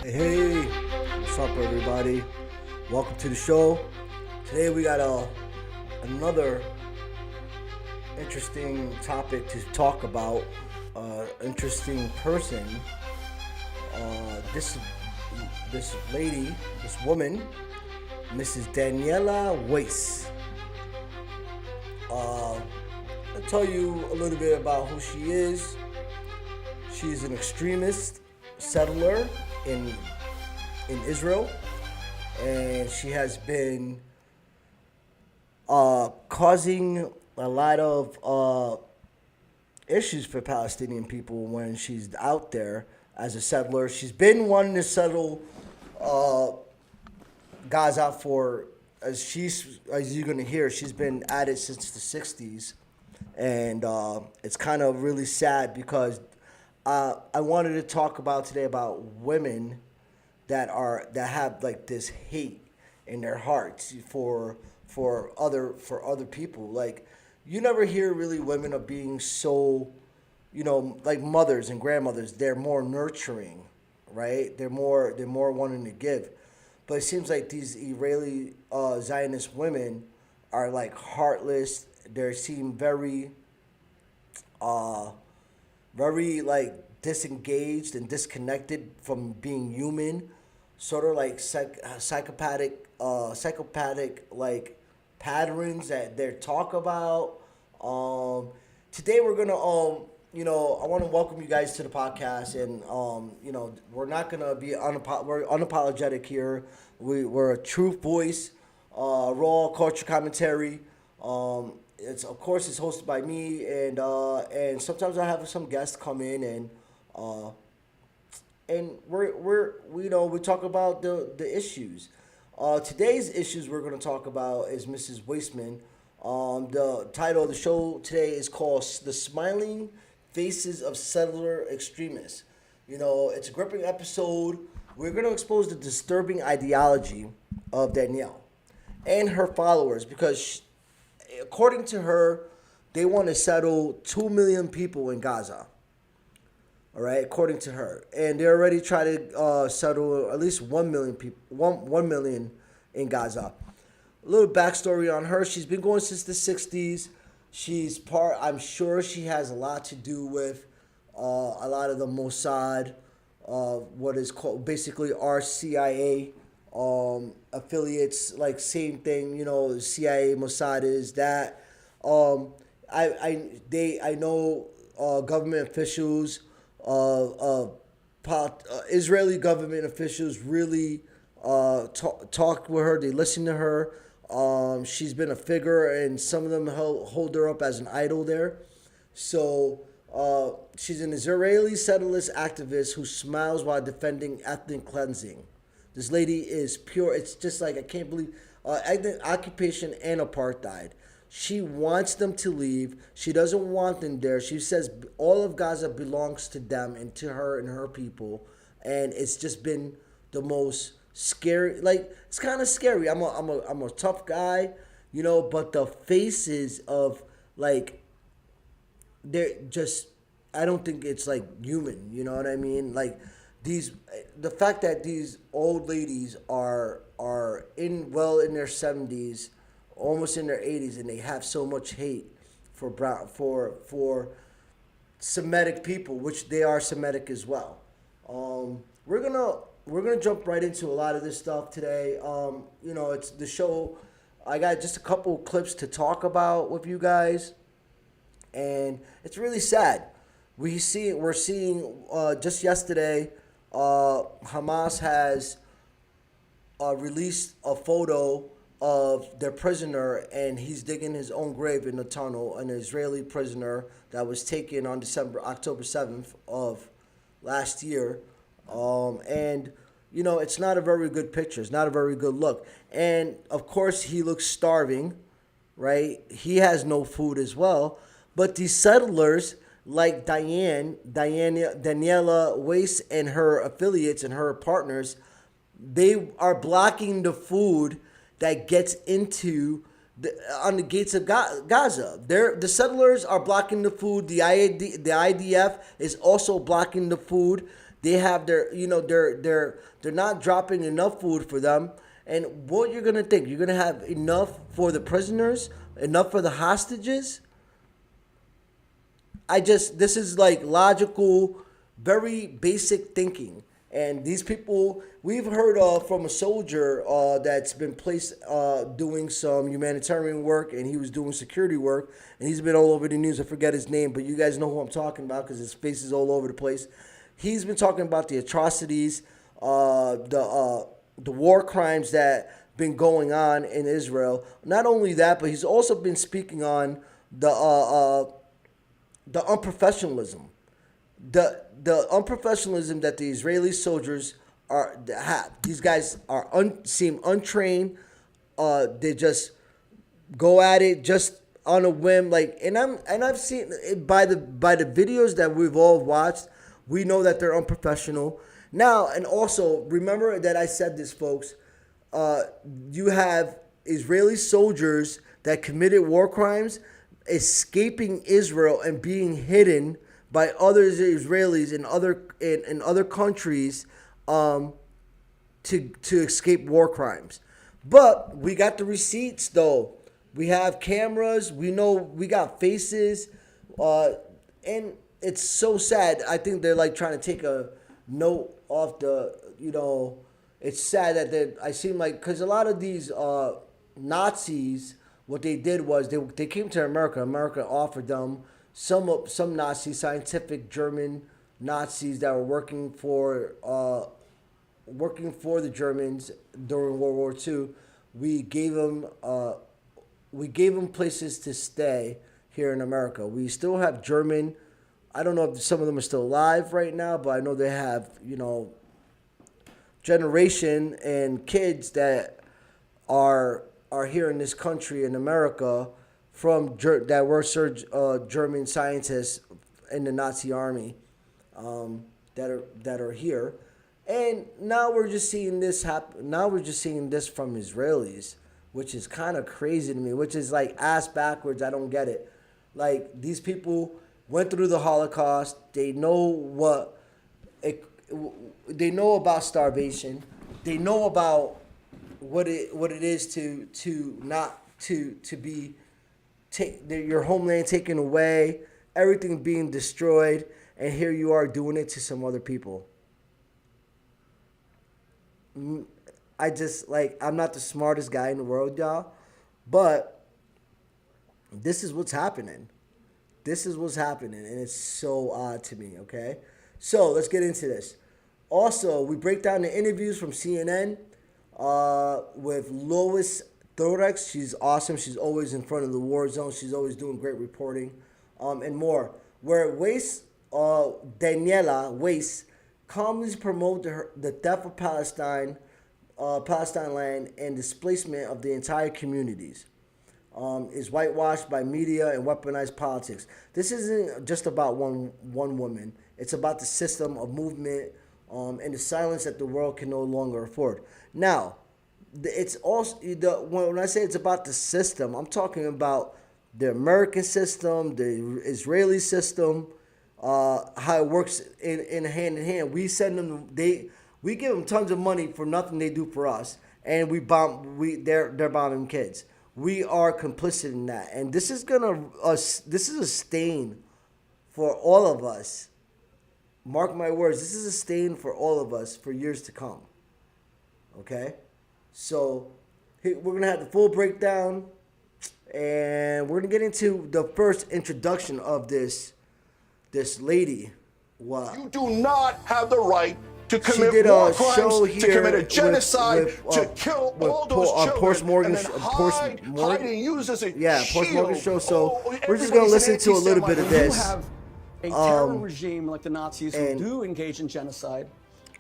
Hey, what's up, everybody? Welcome to the show. Today we got another interesting topic to talk about. Interesting person. This lady, this woman, Mrs. Daniella Weiss. I'll tell you a little bit about who she is. She's an extremist settler in Israel, and she has been causing a lot of issues for Palestinian people when she's out there as a settler. She's been wanting to settle Gaza for, as you're gonna hear, she's been at it since the '60s, and it's kind of really sad because I wanted to talk about today about women that have like this hate in their hearts for other people. Like, you never hear really women of being so, like mothers and grandmothers. They're more nurturing, right? They're more wanting to give. But it seems like these Israeli Zionist women are like heartless. They seem very like disengaged and disconnected from being human, sort of like psychopathic like patterns that they talk about. Today we're gonna I want to welcome you guys to the podcast, and we're not gonna be we're unapologetic here. We're a truth voice, raw culture commentary. It's hosted by me, and sometimes I have some guests come in, and we talk about the issues. Today's issues we're going to talk about is Mrs. Weissman. The title of the show today is called "The Smiling Faces of Settler Extremists." It's a gripping episode. We're going to expose the disturbing ideology of Danielle and her followers because according to her, they want to settle 2 million people in Gaza. All right, according to her. And they already tried to settle at least 1 million people, 1 million in Gaza. A little backstory on her. She's been going since the 60s. I'm sure she has a lot to do with a lot of the Mossad, what is called basically our CIA affiliates, like same thing, CIA, Mossad is that. I know government officials, Israeli government officials really talk with her. They listen to her. She's been a figure, and some of them hold her up as an idol there. So she's an Israeli settlerist activist who smiles while defending ethnic cleansing. This lady is pure. It's just like, I can't believe occupation and apartheid. She wants them to leave. She doesn't want them there. She says all of Gaza belongs to them and to her and her people. And it's just been the most scary. Like, it's kind of scary. I'm a tough guy, but the faces of, like, they're just, I don't think it's like human. You know what I mean? Like, the fact that these old ladies are in their 70s, almost in their 80s, and they have so much hate for Semitic people, which they are Semitic as well. We're gonna jump right into a lot of this stuff today. It's the show. I got just a couple clips to talk about with you guys, and it's really sad. We're seeing just yesterday, Hamas has released a photo of their prisoner, and he's digging his own grave in the tunnel, an Israeli prisoner that was taken on October 7th of last year. It's not a very good picture. It's not a very good look. And, of course, he looks starving, right? He has no food as well. But these settlers, like Daniella Weiss and her affiliates and her partners, they are blocking the food that gets on the gates of Gaza. The settlers are blocking the food. The IDF is also blocking the food. They have their, they're not dropping enough food for them. And what you're gonna think? You're gonna have enough for the prisoners, enough for the hostages? This is like logical, very basic thinking. And these people, we've heard from a soldier that's been placed doing some humanitarian work, and he was doing security work, and he's been all over the news. I forget his name, but you guys know who I'm talking about because his face is all over the place. He's been talking about the atrocities, the war crimes that been going on in Israel. Not only that, but he's also been speaking on the unprofessionalism. The unprofessionalism that the Israeli soldiers have. These guys seem untrained. They just go at it just on a whim. I've seen it by the videos that we've all watched. We know that they're unprofessional. Now, and also remember that I said this, folks. You have Israeli soldiers that committed war crimes escaping Israel and being hidden by other Israelis in other countries to escape war crimes. But we got the receipts though. We have cameras. We know we got faces, and it's so sad. I think they're like trying to take a note off the. It's sad that I seem like because a lot of these Nazis, what they did was they came to America. America offered them some Nazis, scientific German Nazis that were working for the Germans during World War II. We gave them places to stay here in America. We still have German. I don't know if some of them are still alive right now, but I know they have generation and kids that are here in this country in America that were German scientists in the Nazi army that are here, and now we're just seeing this happen. Now we're just seeing this from Israelis, which is kind of crazy to me. Which is like ass backwards. I don't get it. Like these people went through the Holocaust. They know they know about starvation. They know about what it is to be your homeland taken away, everything being destroyed, and here you are doing it to some other people. I'm not the smartest guy in the world, y'all, but this is what's happening. This is what's happening, and it's so odd to me, okay? So let's get into this. Also, we break down the interviews from CNN with Lois Theroux. She's awesome. She's always in front of the war zone. She's always doing great reporting, and more. Where Weiss, Daniella Weiss, calmly promote the death of Palestine land and displacement of the entire communities. Is whitewashed by media and weaponized politics. This isn't just about one woman. It's about the system of movement and the silence that the world can no longer afford. Now, it's also when I say it's about the system, I'm talking about the American system, the Israeli system, how it works in hand in hand. We send them, we give them tons of money for nothing they do for us, and they're bombing kids. We are complicit in that, and this is a stain for all of us. Mark my words, this is a stain for all of us for years to come. Okay? So we're going to have the full breakdown, and we're going to get into the first introduction of this lady. Wow. You do not have the right to commit war crimes, to commit a genocide, to kill all those children, and then hide and use as a shield. Ports Morgan show. So we're just going to listen to a little bit of this. You have a terror regime like the Nazis who do engage in genocide.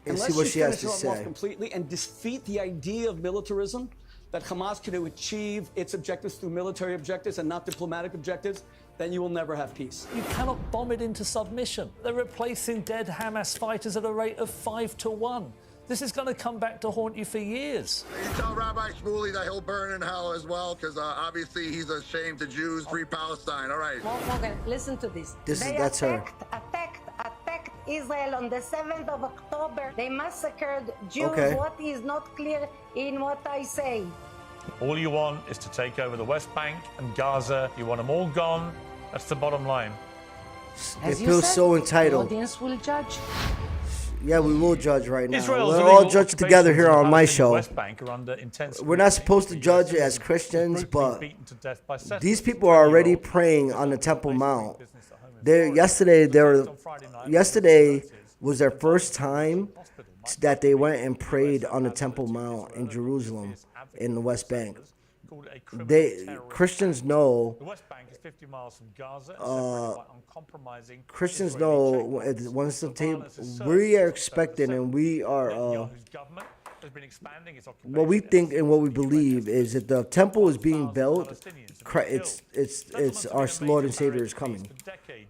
And see what she has to say. Completely and defeat the idea of militarism, that Hamas can achieve its objectives through military objectives and not diplomatic objectives, then you will never have peace. You cannot bomb it into submission. They're replacing dead Hamas fighters at a rate of 5-1. This is going to come back to haunt you for years. You tell Rabbi Shmuley that he'll burn in hell as well, because obviously he's ashamed to Jews, free Palestine. All right. Morgan, listen to this. That's her. Attacked Israel on the 7th of October. They massacred Jews. Okay. What is not clear in what I say? All you want is to take over the West Bank and Gaza. You want them all gone. That's the bottom line. As It you feels said, so the entitled. audience will judge. Yeah, we will judge right now. Israel's We're illegal all judged together occupations here of the on my Palestinian show. West Bank are under intense We're not scrutiny. supposed to The judge US as Christians, is brutally but beaten to death by settlers. these people are already praying on the Temple Mount. Yesterday was their first time that they went and prayed on the Temple Mount in Jerusalem in the West Bank. Christians know. The West Bank is 50 miles from Gaza, separated by uncompromising Christians Israeli know checkpoints. once the table, Violence is we are surged expecting and we are. Netanyahu's government has been expanding its occupation What we think efforts. and what we believe is that the temple is being built. It's our Lord and Savior is coming.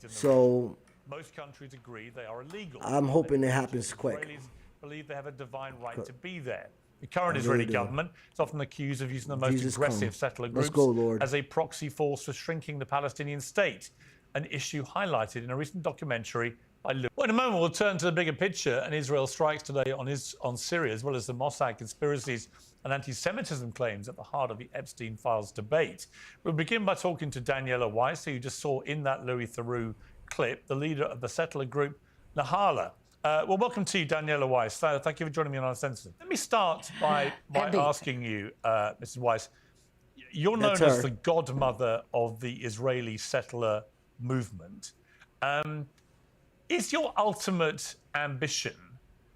So most countries agree they are illegal. I'm hoping it happens quick. Israelis believe they have a divine right to be there. The current I Israeli really do. government is often accused of using the most Jesus aggressive come. settler Let's groups go, Lord. as a proxy force for shrinking the Palestinian state, an issue highlighted in a recent documentary by Lou. Well, in a moment, we'll turn to the bigger picture and Israel's strikes today on Syria, as well as the Mossad conspiracies and anti-Semitism claims at the heart of the Epstein Files debate. We'll begin by talking to Daniella Weiss, who you just saw in that Louis Theroux clip, the leader of the settler group Nahala. Well, welcome to you, Daniella Weiss. Thank you for joining me on Uncensored. Let me start by asking you, Mrs. Weiss, you're known as the godmother of the Israeli settler movement. Is your ultimate ambition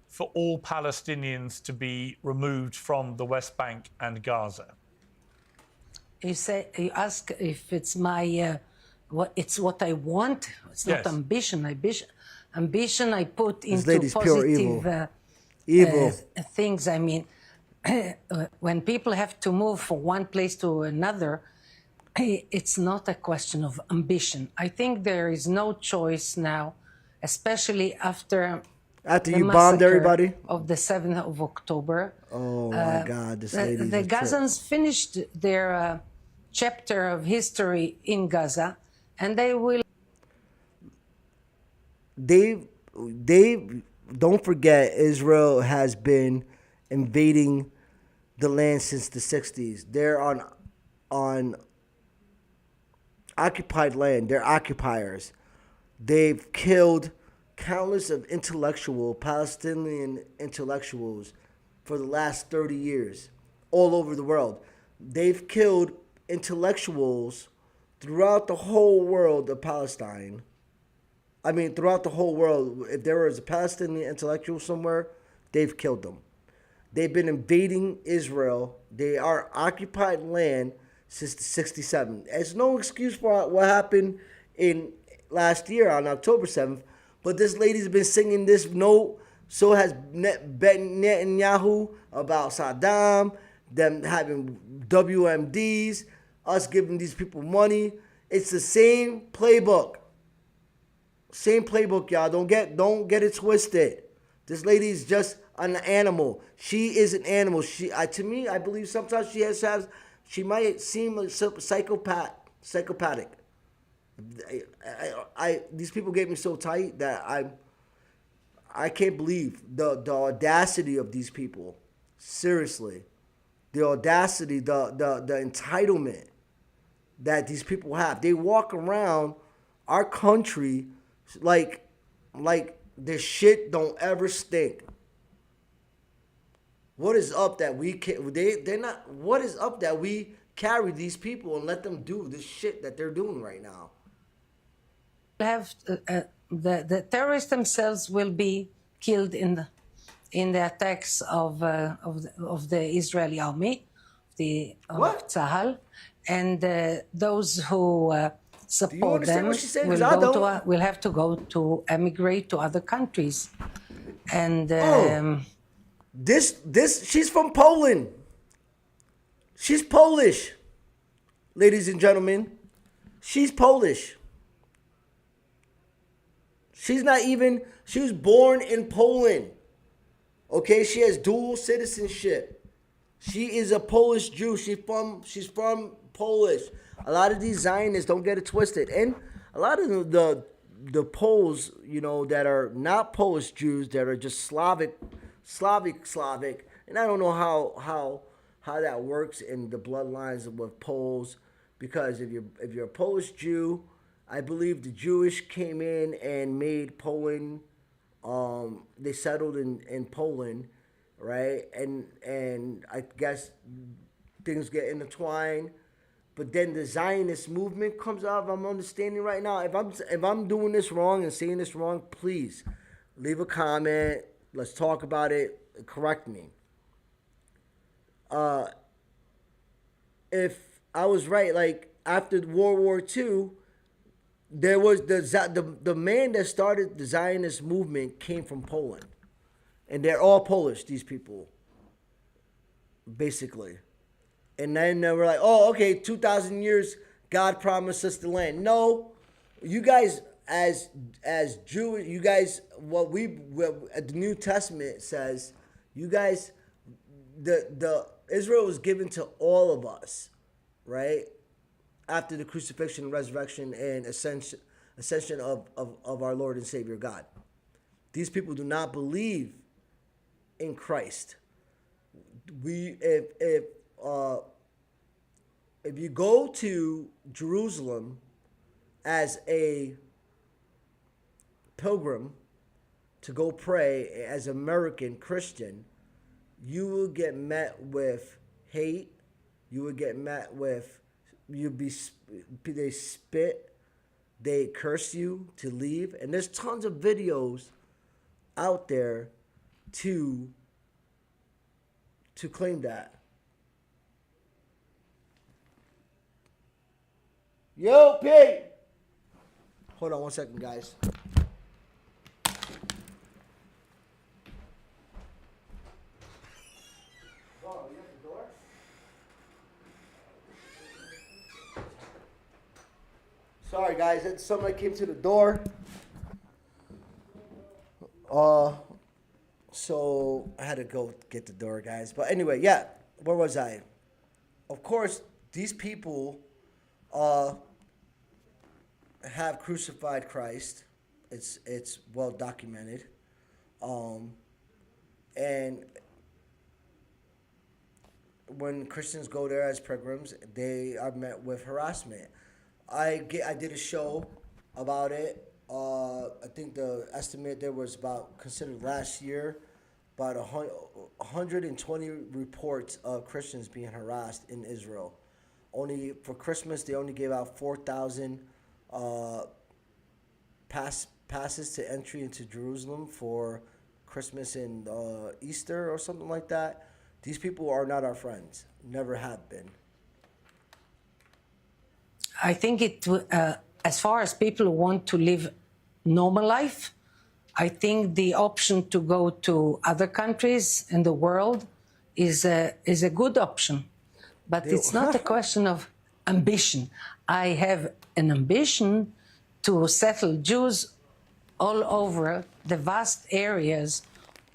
for all Palestinians to be removed from the West Bank and Gaza? You ask if it's my what I want. It's not ambition. Ambition I put into positive evil things. I mean, when people have to move from one place to another, it's not a question of ambition. I think there is no choice now, especially after you bombed everybody of the 7th of October. Oh my God! The Gazans finished their chapter of history in Gaza, and they will. They don't forget Israel has been invading the land since the 60s. They're on occupied land. They're occupiers. They've killed countless of Palestinian intellectuals for the last 30 years all over the world. They've killed intellectuals throughout the whole world of Palestine. I mean, throughout the whole world. If there was a Palestinian intellectual somewhere, they've killed them. They've been invading Israel. They are occupied land since the 67. There's no excuse for what happened in last year on October 7th, but this lady's been singing this note. So has Netanyahu about Saddam, them having WMDs, us giving these people money. It's the same playbook. Same playbook, y'all. Don't get it twisted. This lady is just an animal. She is an animal. To me, I believe sometimes she might seem psychopathic. These people get me so tight that I can't believe the audacity of these people. Seriously, the audacity, the entitlement that these people have. They walk around our country like this shit don't ever stink. What is up that we can? They're not. What is up that we carry these people and let them do this shit that they're doing right now? Have the terrorists themselves will be killed in the attacks of the Israeli army, of Tzahal, and those who support them will have to go to emigrate to other countries, and this she's from Poland. She's Polish, ladies and gentlemen. She's Polish. She's not even, she was born in Poland. Okay, she has dual citizenship. She is a Polish Jew. She's from Polish. A lot of these Zionists don't get it twisted. And a lot of the Poles, that are not Polish Jews, that are just Slavic, and I don't know how that works in the bloodlines with Poles, because if you're a Polish Jew, I believe the Jewish came in and made Poland. They settled in Poland, right? And I guess things get intertwined. But then the Zionist movement comes out. If I'm understanding right now, if I'm doing this wrong and saying this wrong, please leave a comment. Let's talk about it. Correct me. If I was right, like after World War II, there was the man that started the Zionist movement came from Poland, and they're all Polish. These people, basically. And then they were like, oh, okay, 2,000 years, God promised us the land. No, you guys, as Jewish, you guys, what the New Testament says, you guys, the Israel was given to all of us, right? After the crucifixion, resurrection, and ascension of our Lord and Savior God. These people do not believe in Christ. If you go to Jerusalem as a pilgrim to go pray as an American Christian, you will get met with hate. You will get met with, they spit, they curse you to leave. And there's tons of videos out there to claim that. Yo, Pete! Hold on 1 second, guys. Oh, you at the door? Sorry, guys. Somebody came to the door. So I had to go get the door, guys. But anyway, yeah. Where was I? Of course, these people have crucified Christ. It's well documented. And when Christians go there as pilgrims, they are met with harassment. I did a show about it. I think the estimate there was considered last year, about 120 reports of Christians being harassed in Israel. Only for Christmas, they only gave out 4,000 passes to entry into Jerusalem for Christmas and Easter or something like that. These people are not our friends. Never have been. I think as far as people who want to live normal life, I think the option to go to other countries in the world is a good option. But it's not a question of ambition. I have an ambition to settle Jews all over the vast areas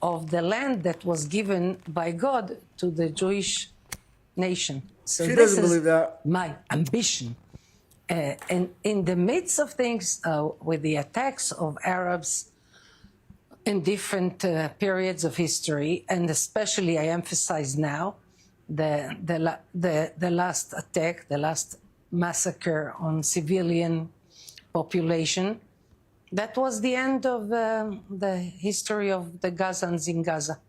of the land that was given by God to the Jewish nation. So she doesn't believe that. My ambition. And in the midst of things, with the attacks of Arabs in different periods of history, and especially I emphasize now, the last attack, the last massacre on civilian population, that was the end of the history of the Gazans in Gaza.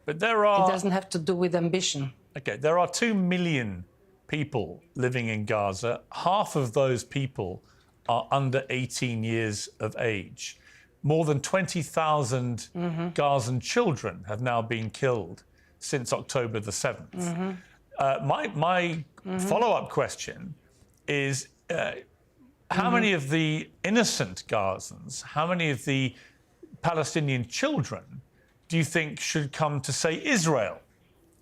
But it doesn't have to do with ambition. Okay, there are 2 million people living in Gaza. Half of those people are under 18 years of age. More than 20,000 Gazan children have now been killed since October the 7th. My follow-up question is, how many of the innocent Gazans, how many of the Palestinian children do you think should come to, say, Israel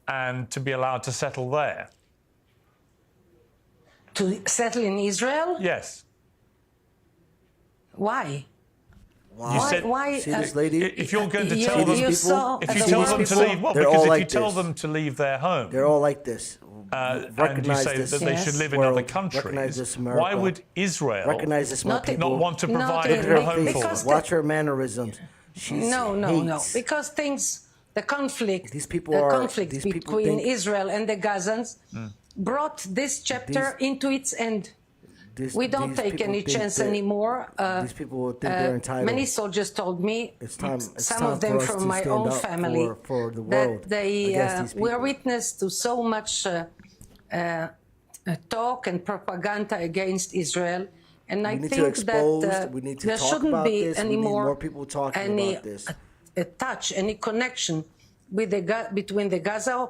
and to be allowed to settle there? To settle in Israel? Yes. Why? Wow. You said, why? See this lady? If you're going to tell them, these people? if you tell them to leave, what? They're Because all if like you tell this. them to leave their home, They're all like this. and you say that they should live in other countries, why would Israel not want to provide a home for them? Watch her mannerisms. No. Because the conflict between Israel and the Gazans brought this chapter into its end. We don't take any chance anymore. These people will think they're entitled. Many soldiers told me, some of them from my own family, for the world, that they were witness to so much talk and propaganda against Israel. And I think that there shouldn't be any more touch, any connection with between the Gaza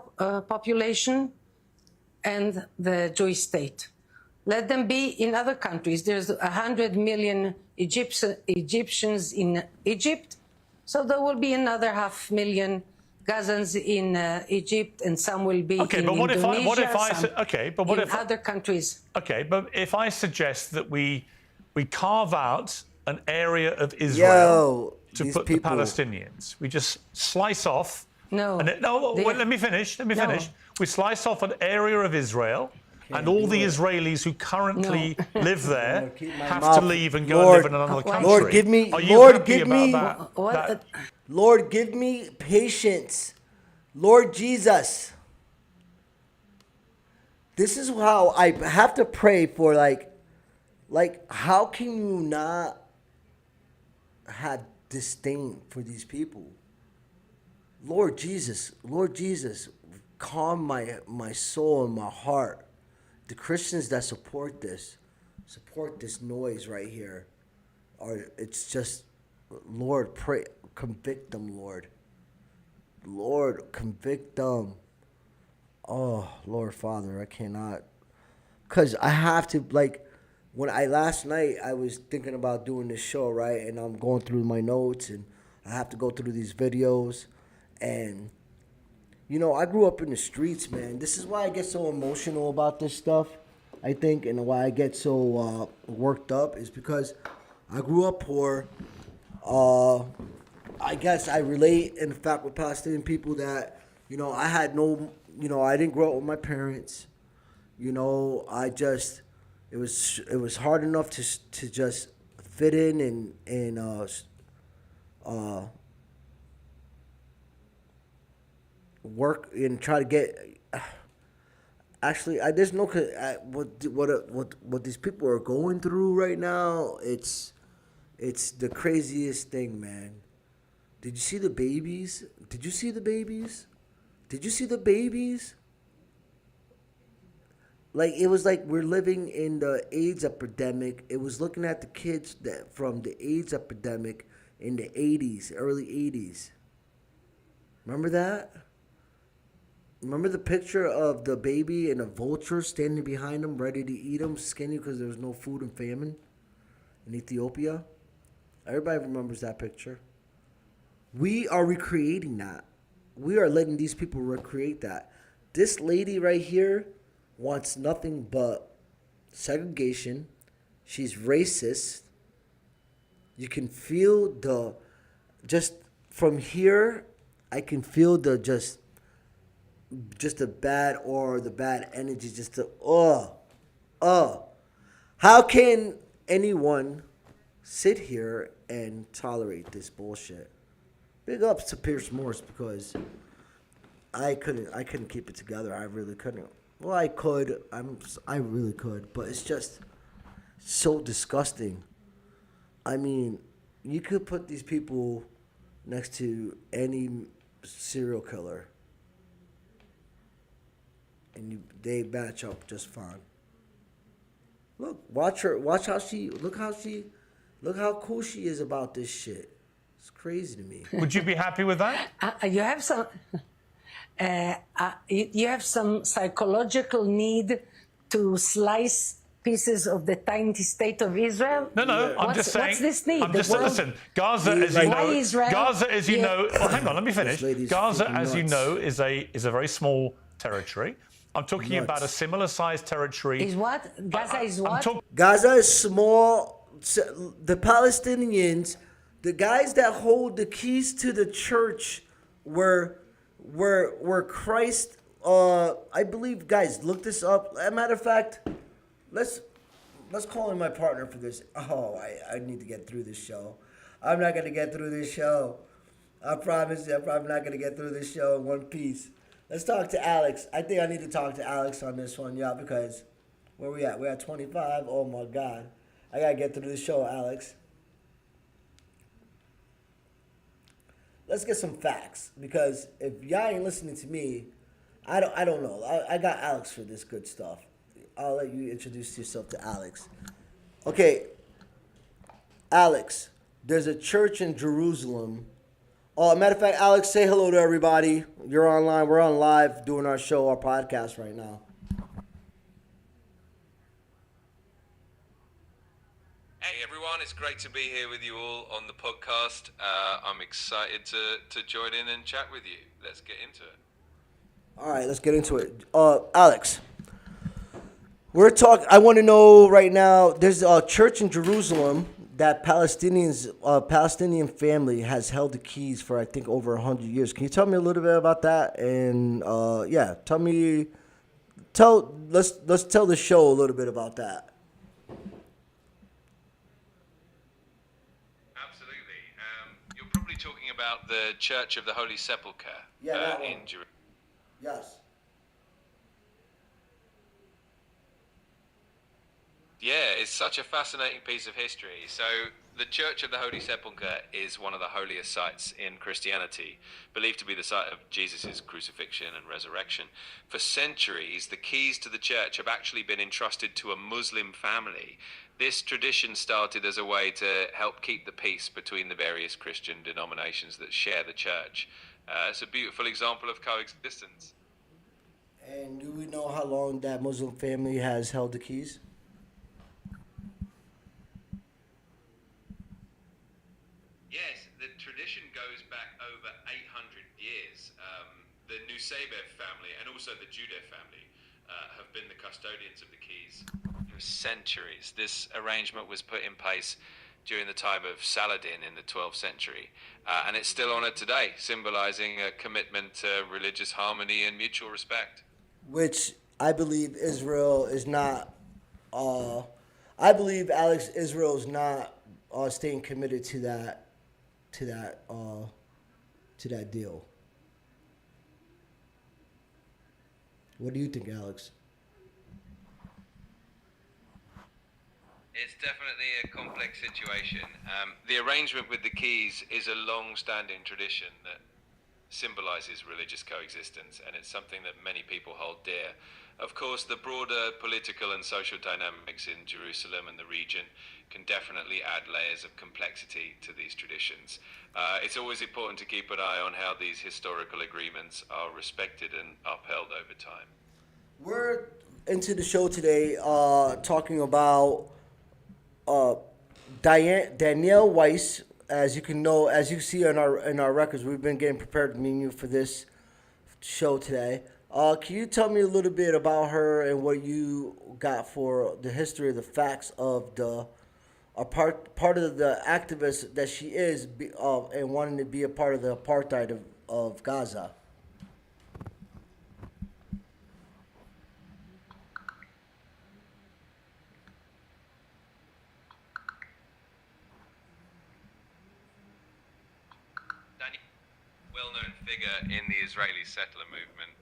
population and the Jewish state. Let them be in other countries. There's 100 million Egyptians in Egypt, so there will be another 500,000 Gazans in Egypt, and some will be in Indonesia, other countries. Okay, but if I suggest that we carve out an area of Israel to put the Palestinians, we just slice off. Let me finish. We slice off an area of Israel. And all the Israelis who currently live there have to leave and go and live in another country. Lord, give me patience. Lord Jesus. This is how I have to pray for, how can you not have disdain for these people? Lord Jesus, calm my soul and my heart. The Christians that support this noise right here, it's just, Lord, pray, convict them, Lord. Lord, convict them. Oh, Lord Father, I cannot, because I have to, last night I was thinking about doing this show, right, and I'm going through my notes, and I have to go through these videos, and I grew up in the streets, man. This is why I get so emotional about this stuff, I think, and why I get so worked up is because I grew up poor. I guess I relate, in fact, with Palestinian people that, I had no, I didn't grow up with my parents. It was hard enough to just fit in and work and try to get. Actually, there's no what these people are going through right now. It's the craziest thing, man. Did you see the babies? Did you see the babies? It was like we're living in the AIDS epidemic. It was looking at the kids from the AIDS epidemic in the 80s, early 80s. Remember that? Remember the picture of the baby and a vulture standing behind him, ready to eat him, skinny because there was no food and famine in Ethiopia? Everybody remembers that picture. We are recreating that. We are letting these people recreate that. This lady right here wants nothing but segregation. She's racist. You can feel just from here, I can feel just the bad aura, the bad energy, How can anyone sit here and tolerate this bullshit? Big ups to Pierce Morse, because I couldn't keep it together. I really couldn't. Well, I could. I really could, but it's just so disgusting. I mean, you could put these people next to any serial killer, and they match up just fine. Look, watch her. Watch how she. Look how cool she is about this shit. It's crazy to me. Would you be happy with that? You have some. You have some psychological need to slice pieces of the tiny state of Israel. No. I'm just saying. What's this need? Listen. Gaza, as you know. Gaza, as you know. Well, hang on. Let me finish. Gaza, as you know, is a very small territory. I'm talking about a similar-sized territory. Is what? Gaza is what? Gaza is small. The Palestinians, the guys that hold the keys to the church, where Christ I believe, guys, look this up. As a matter of fact, let's call in my partner for this. Oh, I need to get through this show. I'm not gonna get through this show. I promise you, I'm probably not gonna get through this show in one piece. Let's talk to Alex. I think I need to talk to Alex on this one, yeah, because where we at? We're at 25. Oh my God, I gotta get through this show, Alex. Let's get some facts, because if y'all ain't listening to me, I don't know. I got Alex for this good stuff. I'll let you introduce yourself to Alex. Okay, Alex, there's a church in Jerusalem. Oh, matter of fact, Alex, say hello to everybody. You're online. We're on live doing our show, our podcast right now. Hey everyone, it's great to be here with you all on the podcast. I'm excited to join in and chat with you. Let's get into it. All right, let's get into it. Alex, we're talking. I want to know right now. There's a church in Jerusalem that Palestinian family has held the keys for, I think, over 100 years. Can you tell me a little bit about that? And yeah, let's tell the show a little bit about that. Absolutely. You're probably talking about the Church of the Holy Sepulchre in Jerusalem. Yes. Yeah, it's such a fascinating piece of history. So the Church of the Holy Sepulchre is one of the holiest sites in Christianity, believed to be the site of Jesus' crucifixion and resurrection. For centuries, the keys to the church have actually been entrusted to a Muslim family. This tradition started as a way to help keep the peace between the various Christian denominations that share the church. It's a beautiful example of coexistence. And do we know how long that Muslim family has held the keys? Yes, the tradition goes back over 800 years. The Nusaybev family and also the Judeh family have been the custodians of the keys for centuries. This arrangement was put in place during the time of Saladin in the 12th century, and it's still honoured today, symbolising a commitment to religious harmony and mutual respect. Which I believe Israel is not. I believe Israel is not staying committed to that deal. What do you think, Alex? It's definitely a complex situation. The arrangement with the keys is a long-standing tradition that symbolises religious coexistence, and it's something that many people hold dear. Of course, the broader political and social dynamics in Jerusalem and the region can definitely add layers of complexity to these traditions. It's always important to keep an eye on how these historical agreements are respected and upheld over time. We're into the show today talking about Daniella Weiss. As you see in our records, we've been getting prepared, me and you, for this show today. Can you tell me a little bit about her and what you got for the history of the facts of part of the activist that she is and wanting to be a part of the apartheid of Gaza? Well-known figure in the Israeli settler movement.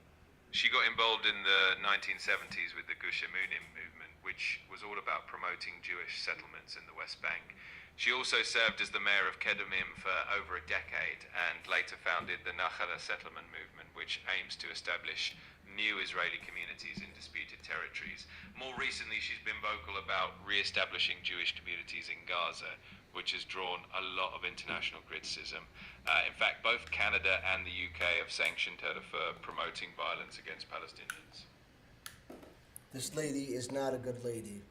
She got involved in the 1970s with the Gush Emunim movement, which was all about promoting Jewish settlements in the West Bank. She also served as the mayor of Kedemim for over a decade and later founded the Nachala settlement movement, which aims to establish new Israeli communities in disputed territories. More recently, she's been vocal about re-establishing Jewish communities in Gaza, which has drawn a lot of international criticism. In fact, both Canada and the UK have sanctioned her for promoting violence against Palestinians. This lady is not a good lady.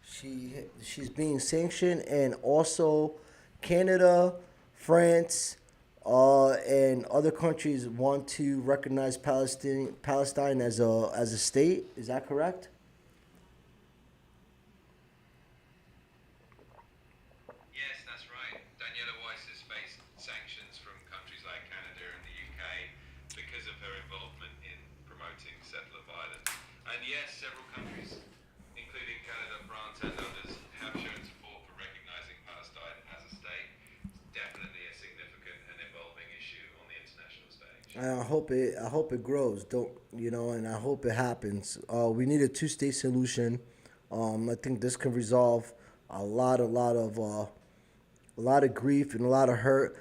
She's being sanctioned, and also Canada, France, and other countries want to recognize Palestine as a state. Is that correct? Yes, that's right. Daniella Weiss has faced sanctions from countries like Canada and the UK because of her involvement in promoting yes, several countries, including Canada, France, and others, have shown support for recognizing Palestine as a state. It's definitely a significant and evolving issue on the international stage. I hope it grows. And I hope it happens. We need a two-state solution. I think this can resolve a lot of grief and a lot of hurt.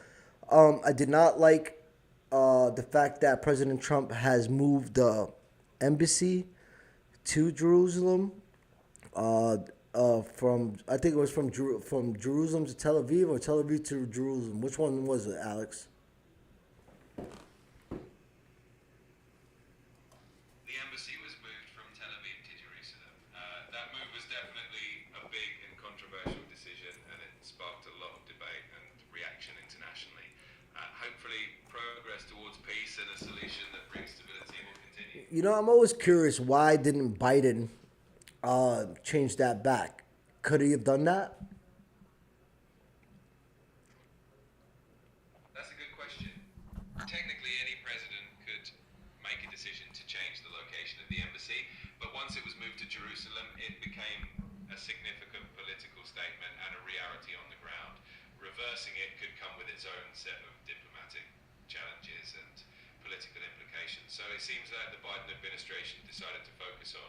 I did not like the fact that President Trump has moved the embassy to Jerusalem. From I think it was from Jerusalem to Tel Aviv or Tel Aviv to Jerusalem. Which one was it, Alex? The embassy was moved from Tel Aviv to Jerusalem. That move was definitely a big and controversial decision, and it sparked a lot of debate and reaction internationally. Hopefully, progress towards peace and a solution that brings stability will continue. I'm always curious, why didn't Biden change that back? Could he have done that? That's a good question. Technically, any president could make a decision to change the location of the embassy, but once it was moved to Jerusalem, it became a significant political statement and a reality on the ground. Reversing it could come with its own set of diplomatic challenges and political implications. So it seems that the Biden administration decided to focus on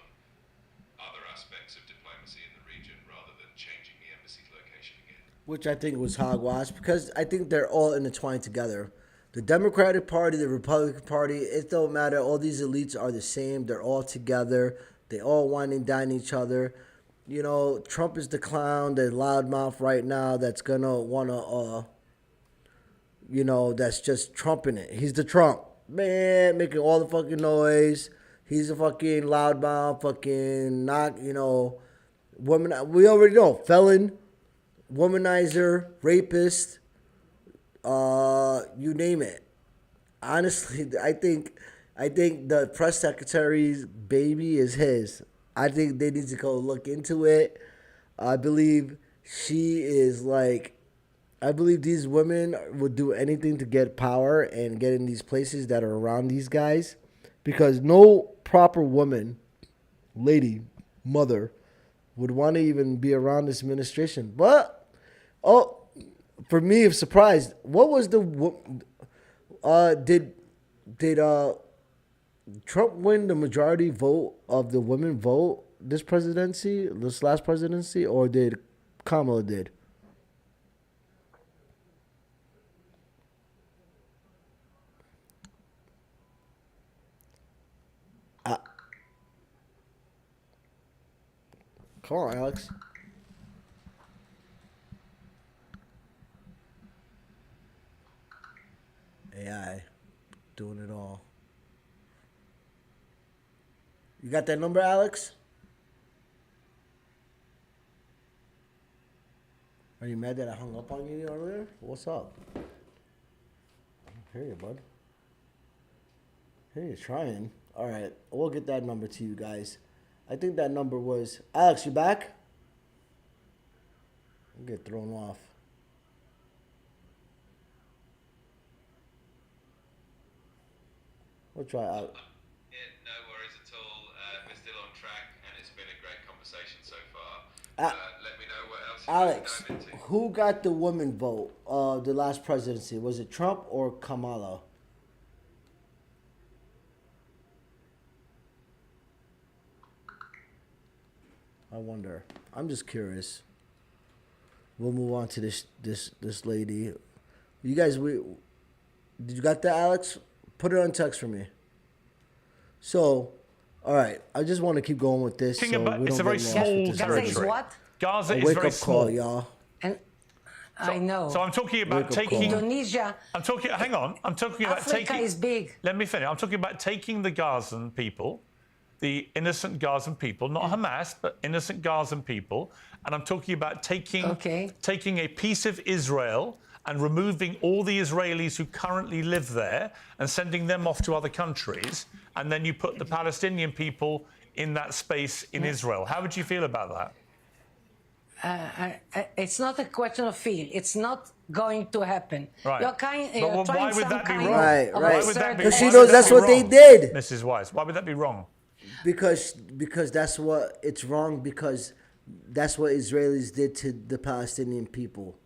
other aspects of diplomacy in the region rather than changing the embassy's location again. Which I think was hogwash, because I think they're all intertwined together. The Democratic Party, the Republican Party, it don't matter. All these elites are the same. They're all together. They all wine and dine each other. Trump is the clown, the loudmouth right now that's going to want to, that's just trumping it. He's the Trump. Man, making all the fucking noise. He's a fucking loudmouth, fucking woman. We already know, felon, womanizer, rapist, you name it. Honestly, I think the press secretary's baby is his. I think they need to go look into it. I believe I believe these women would do anything to get power and get in these places that are around these guys, because no proper woman, lady, mother would want to even be around this administration. But, for me, I'm surprised. What was did Trump win the majority vote of the women vote this last presidency, or did Kamala did? Come on, Alex. AI doing it all. You got that number, Alex? Are you mad that I hung up on you earlier? What's up? I hear you, bud. Hey, you're trying. All right, we'll get that number to you guys. I think that number was... Alex, you back? I'll get thrown off. We'll try out. No worries at all. We're still on track, and it's been a great conversation so far. Let me know what else you Alex, dive into. who got the women vote the last presidency? Was it Trump or Kamala? I wonder. I'm just curious. We'll move on to this lady. You guys, did you got that, Alex? Put it on text for me. So, all right. I just want to keep going with this. It's a very small territory. What? Gaza is wake very up small, call, y'all. And I know. So I'm talking about taking Indonesia. Hang on. I'm talking about Africa is big. Let me finish. I'm talking about taking the Gazan people, the innocent Gazan people, not Hamas, but innocent Gazan people, and I'm talking about taking a piece of Israel and removing all the Israelis who currently live there and sending them off to other countries, and then you put the Palestinian people in that space in Israel. How would you feel about that? It's not a question of feel. It's not going to happen. Right. You're but why would that be wrong? Right. Why would that be? Because she knows that's what they did. Mrs. Weiss, why would that be wrong? Because that's what it's wrong, because that's what Israelis did to the Palestinian people.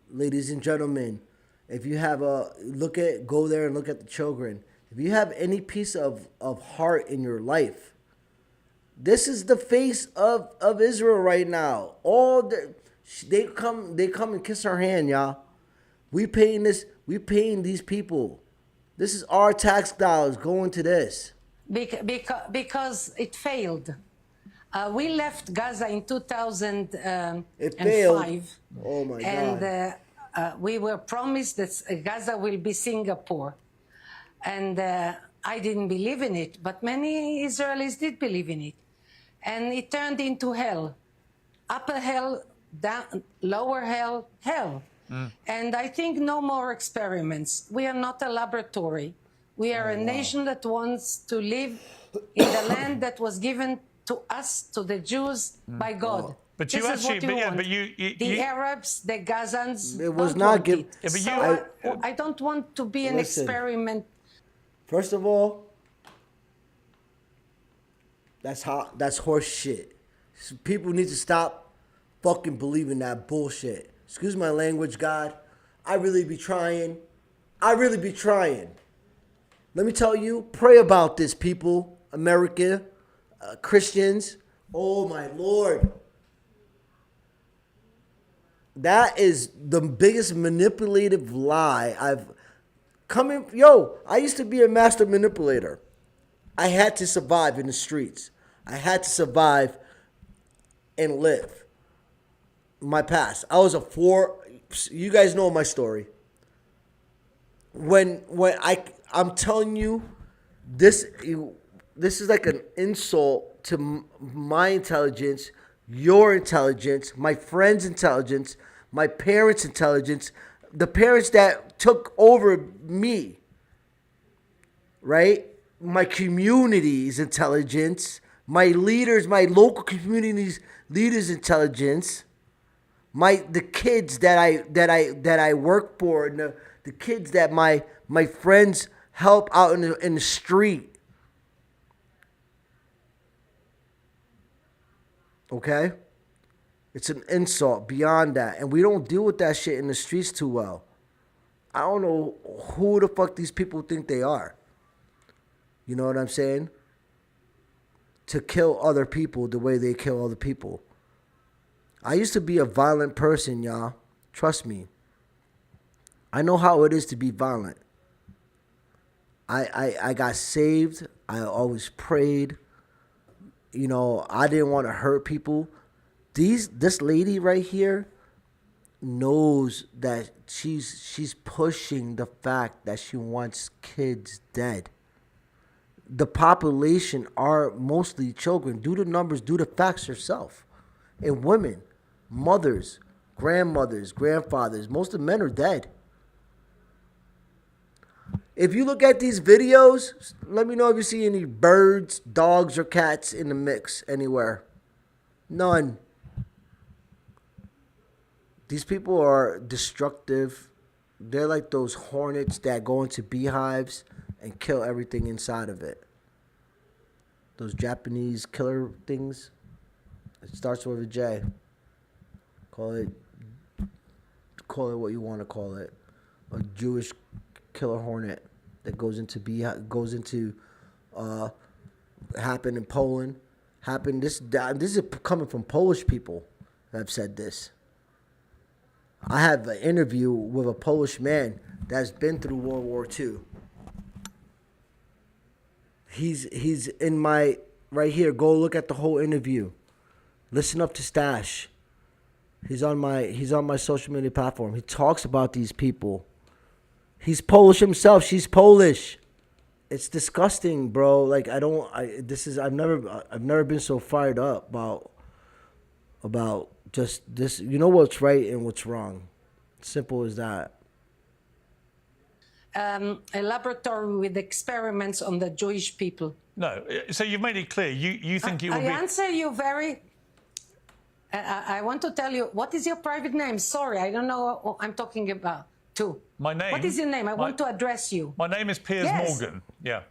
Ladies and gentlemen, if you have go there and look at the children. If you have any piece of heart in your life, this is the face of Israel right now. They come and kiss our hand, y'all. We paying these people. This is our tax dollars going to this. Because it failed. We left Gaza in 2005. It failed. Oh my God. And we were promised that Gaza will be Singapore. And I didn't believe in it, but many Israelis did believe in it. And it turned into hell. Upper hell, down, lower hell, hell. And I think no more experiments. We are not a laboratory. We are a nation that wants to live in the land that was given to us, to the Jews, by God. But this you is what actually, want. The Arabs, the Gazans. It was not given. I don't want to be an experiment. First of all, that's horse shit. People need to stop fucking believing that bullshit. Excuse my language, God. I really be trying. Let me tell you, pray about this, people. America, Christians. Oh my Lord. That is the biggest manipulative lie I've come in. Yo, I used to be a master manipulator. I had to survive in the streets. I had to survive and live. My past. I was you guys know my story. When I'm telling you, this is like an insult to my intelligence, your intelligence, my friends' intelligence, my parents' intelligence, the parents that took over me, right? My community's intelligence, my leaders, my local community's leaders' intelligence, the kids that I work for, and the kids that my friends help out in the street. Okay? It's an insult beyond that. And we don't deal with that shit in the streets too well. I don't know who the fuck these people think they are. You know what I'm saying? To kill other people the way they kill other people. I used to be a violent person, y'all. Trust me. I know how it is to be violent. I got saved. I always prayed. You know, I didn't want to hurt people. This lady right here knows that she's pushing the fact that she wants kids dead. The population are mostly children. Do the numbers, do the facts yourself. And women, mothers, grandmothers, grandfathers, most of the men are dead. If you look at these videos, let me know if you see any birds, dogs, or cats in the mix anywhere. None. These people are destructive. They're like those hornets that go into beehives and kill everything inside of it. Those Japanese killer things. It starts with a J. Call it what you want to call it. A Jewish killer hornet that happened in Poland. This is coming from Polish people that have said this. I have an interview with a Polish man that's been through World War II. He's in my right here. Go look at the whole interview. Listen up to Stash. He's on my social media platform. He talks about these people. He's Polish himself. She's Polish. It's disgusting, bro. Like I've never been so fired up about just this. You know what's right and what's wrong. Simple as that. A laboratory with experiments on the Jewish people. No, so you've made it clear. You think it will be... I answer you very... I want to tell you, what is your private name? Sorry, I don't know what I'm talking about, too. My name? What is your name? I want to address you. My name is Piers Morgan. Yeah.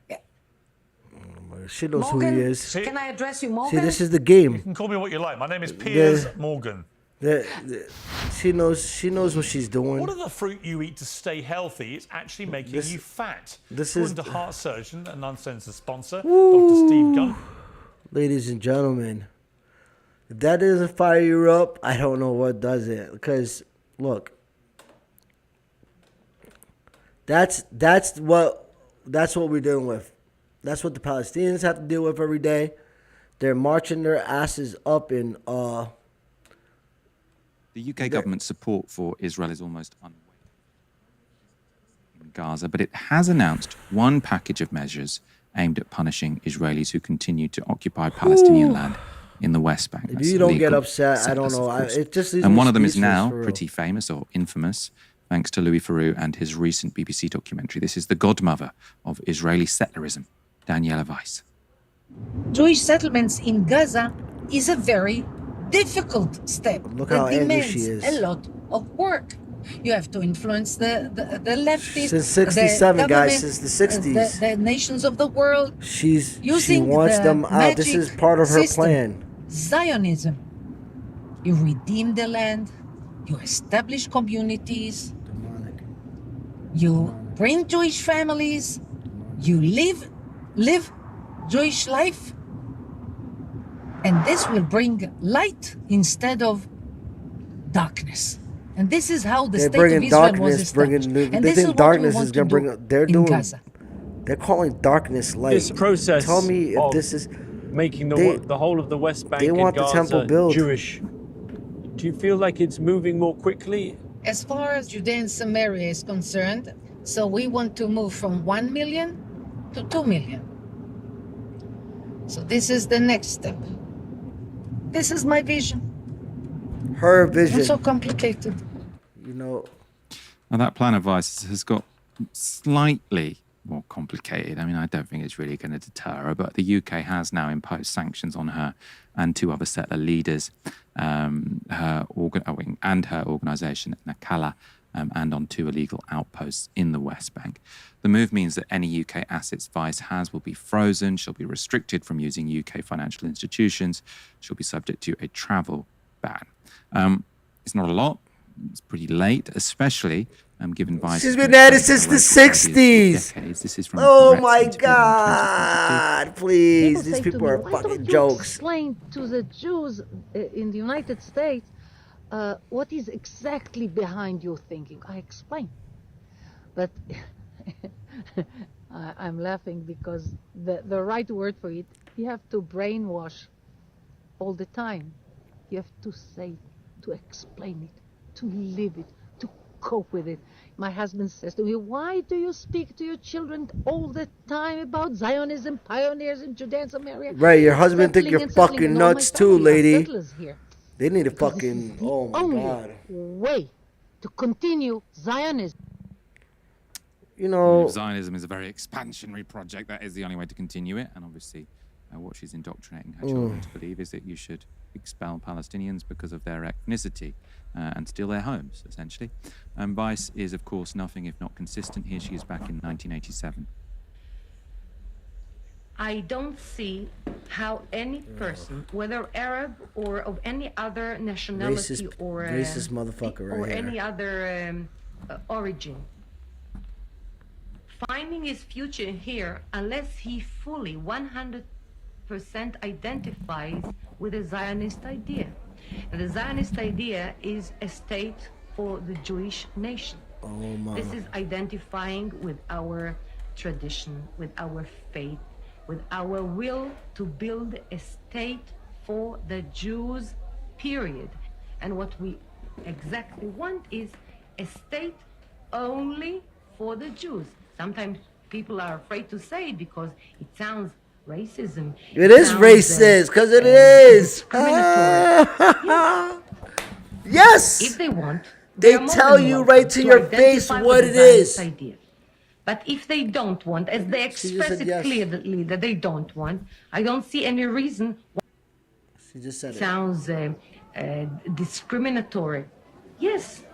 She knows Morgan, who he is. can I address you, Morgan? See, this is the game. You can call me what you like. My name is Piers Morgan. She knows what she's doing. What of the fruit you eat to stay healthy is actually making you fat? According to heart surgeon and uncensored sponsor, Dr. Steve Gunn. Ladies and gentlemen, if that doesn't fire you up, I don't know what does it. Because look, that's what we're dealing with. That's what the Palestinians have to deal with every day. They're marching their asses up in. The UK government's support for Israel is almost unwavering in Gaza, but it has announced one package of measures aimed at punishing Israelis who continue to occupy Palestinian land in the West Bank. If you don't get upset, I don't know. It just and one of them is now pretty famous or infamous, thanks to Louis Theroux and his recent BBC documentary. This is the godmother of Israeli settlerism, Daniella Weiss. Jewish settlements in Gaza is a very difficult step that demands a lot of work. You have to influence the leftists. Since 67, guys, since the 60s. The nations of the world. She wants them out. This is part of her plan. Zionism. You redeem the land. You establish communities. You bring Jewish families. You live Jewish life. And this will bring light instead of darkness. And this is how the state of Israel was established. And they think darkness is going to bring. Gaza. They're calling darkness light. This process. Tell me if this is making the whole of the West Bank and Gaza the temple built. Jewish. Do you feel like it's moving more quickly? As far as Judea and Samaria is concerned, so we want to move from 1 million to 2 million. So this is the next step. This is my vision. Her vision. It's so complicated. You know. Now that plan of Weiss has got slightly more complicated. I mean, I don't think it's really going to deter her, but the UK has now imposed sanctions on her and two other settler leaders, her organisation, Nakala, and on two illegal outposts in the West Bank. The move means that any UK assets Weiss has will be frozen. She'll be restricted from using UK financial institutions. She'll be subject to a travel ban. It's not a lot. It's pretty late, especially given Weiss. She's been at it since the 60s. This is from oh my God! Please, these people are fucking jokes. Explain to the Jews in the United States what is exactly behind your thinking. I explain, but I'm laughing because the right word for it, you have to brainwash all the time. You have to say, to explain it, to live it, to cope with it. My husband says to me, why do you speak to your children all the time about Zionism, pioneers in Judea and Samaria? Right, your husband think you're fucking nuts too, lady. They need a fucking, oh my God. Way to continue Zionism. You know, Zionism is a very expansionary project. That is the only way to continue it. And obviously, what she's indoctrinating her children to believe is that you should expel Palestinians because of their ethnicity and steal their homes, essentially. Weiss is, of course, nothing if not consistent. Here she is back in 1987. I don't see how any person, whether Arab or of any other nationality racist motherfucker right or here. any other origin, finding his future here unless he fully 100% identifies with the Zionist idea. And the Zionist idea is a state for the Jewish nation. Oh, mama. This is identifying with our tradition, with our faith, with our will to build a state for the Jews, period. And what we exactly want is a state only for the Jews. Sometimes people are afraid to say it because it sounds racism. It is racist, because it is. Yes. If they want, they tell you right to your face what it is. Idea. But if they don't want, as they express it clearly that they don't want, I don't see any reason why she just said it sounds discriminatory. Yes.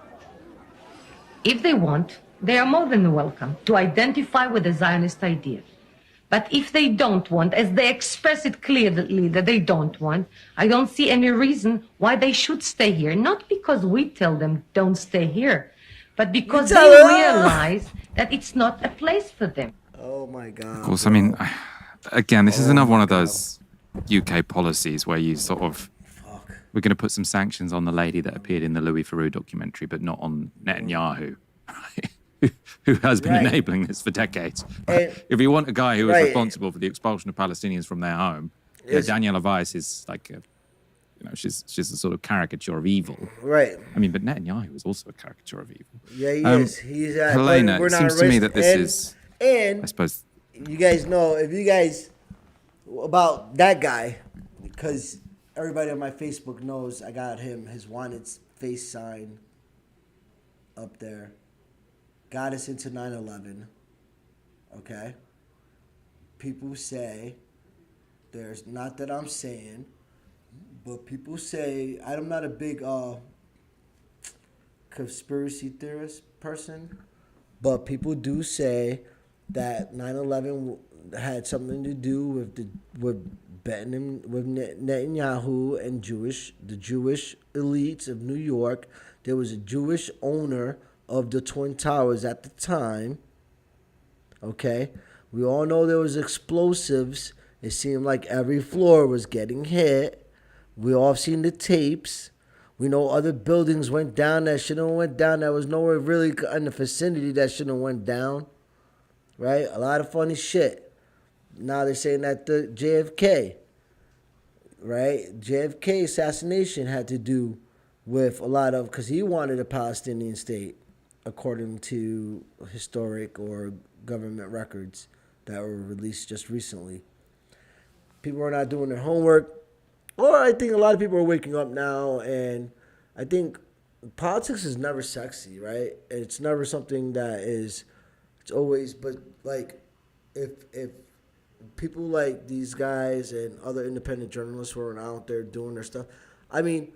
If they want, they are more than welcome to identify with the Zionist idea. But if they don't want, as they express it clearly that they don't want, I don't see any reason why they should stay here. Not because we tell them don't stay here, but because they realize that it's not a place for them. Oh my God. Of course, I mean, again, this is another one of those UK policies where you sort of, we're going to put some sanctions on the lady that appeared in the Louis Theroux documentary, but not on Netanyahu, right? Who has been enabling this for decades. If you want a guy who is responsible for the expulsion of Palestinians from their home, Daniella Weiss is like a, she's a sort of caricature of evil. Right. I mean, but Netanyahu is also a caricature of evil. Yeah, he is. He's Helena, it seems to me that this is, I suppose. You guys know, if you guys, about that guy, because everybody on my Facebook knows I got him, his wanted face sign up there. Got us into 9/11, okay? People say, there's, not that I'm saying, but people say, I'm not a big conspiracy theorist person, but people do say that 9/11 had something to do with Netanyahu and the Jewish elites of New York. There was a Jewish owner of the Twin Towers at the time, okay? We all know there was explosives. It seemed like every floor was getting hit. We all seen the tapes. We know other buildings went down that shouldn't have went down. There was nowhere really in the vicinity that shouldn't have went down, right? A lot of funny shit. Now they're saying that the JFK, right? JFK assassination had to do with a lot of, because he wanted a Palestinian state, according to historic or government records that were released just recently. People are not doing their homework, or I think a lot of people are waking up now, and I think politics is never sexy, right? It's never something that is, it's always, but like, if people like these guys and other independent journalists who are out there doing their stuff, I mean,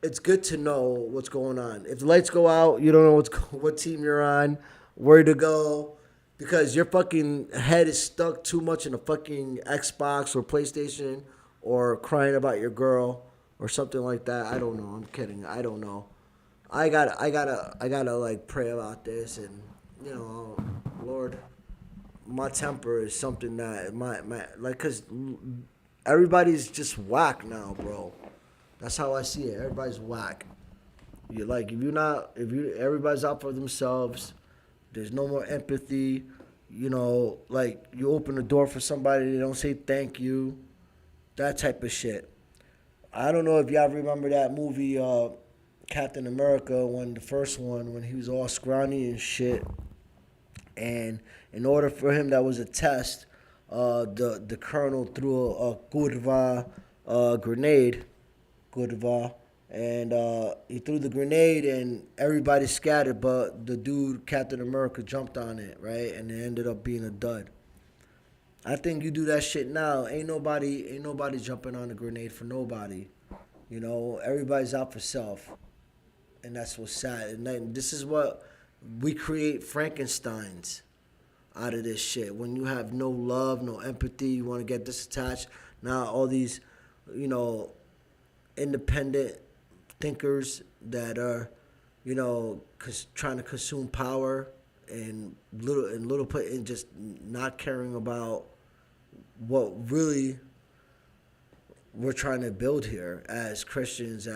it's good to know what's going on. If the lights go out, you don't know what team you're on, where to go, because your fucking head is stuck too much in a fucking Xbox or PlayStation, or crying about your girl or something like that. I don't know. I'm kidding. I don't know. I gotta like pray about this, and Lord, my temper is something that my like, cause everybody's just whack now, bro. That's how I see it. Everybody's whack. You like, everybody's out for themselves. There's no more empathy. Like, you open the door for somebody, they don't say thank you. That type of shit. I don't know if y'all remember that movie, Captain America, the first one, when he was all scrawny and shit. And in order for him, that was a test. The colonel threw a grenade. And he threw the grenade and everybody scattered, but the dude, Captain America, jumped on it, right? And it ended up being a dud. I think you do that shit now, ain't nobody jumping on a grenade for nobody. Everybody's out for self. And that's what's sad. And then this is what we create, Frankensteins out of this shit. When you have no love, no empathy, you want to get disattached. Now all these, independent thinkers that are, trying to consume power and just not caring about what really we're trying to build here as Christians,